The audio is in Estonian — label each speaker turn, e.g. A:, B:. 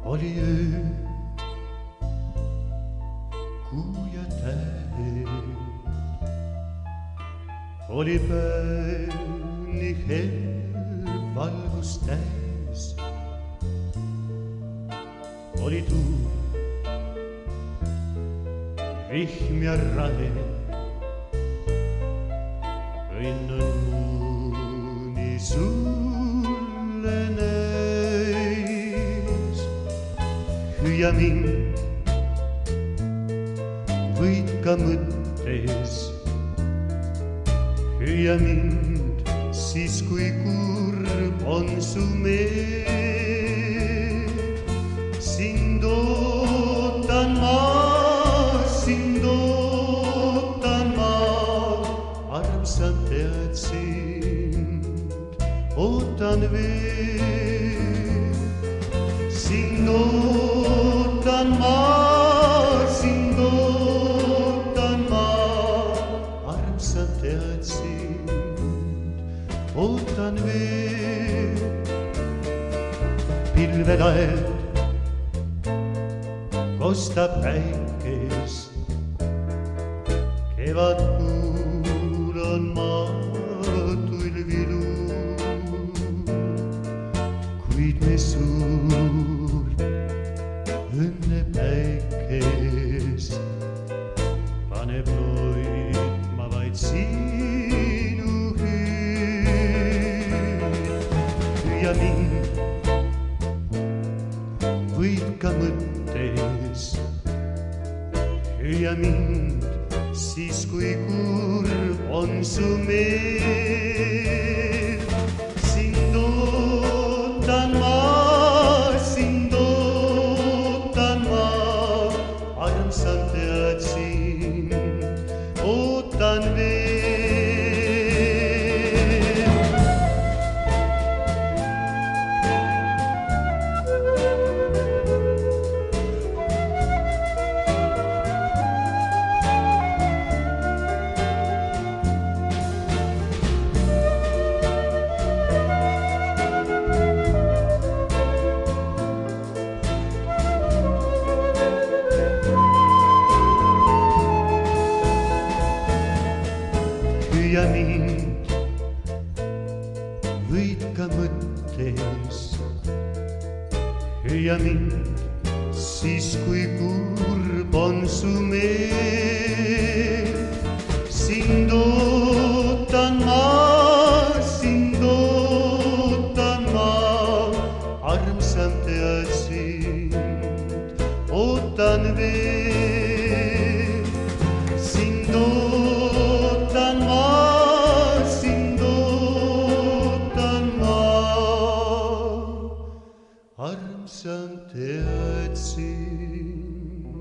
A: Oli öö, kuu ja tähed. Oli päev nii hell valgust täis. Oli tuul, vihm ja rade. Õnn on muu nii sulle näis. Hüüa mind, võid ka mõttes. Hüüa mind siis, kui kurb on su meel. Sind ootan ma, armsam tead sind, ootan veel. Sind ootan ma, armsam tead sind, ootan veel. Pilved aed kostab päikes, kevadkuul on maatuil vilu, kuid me suurt õnne päikes paneb loitma vaid sinu hüüd. Hüüa mind, võid ka mõttes. Hüüa mind siis, kui kurb on su meel. Sind ootan ma, armsam tead sind, ootan veel. Hüüa mind, võid ka mõttes. Hüüa mind siis, kui kurb on su meel. Sind ootan ma, armsam tead sind, ootan veel. Sind ootan ma, armsam tead sind,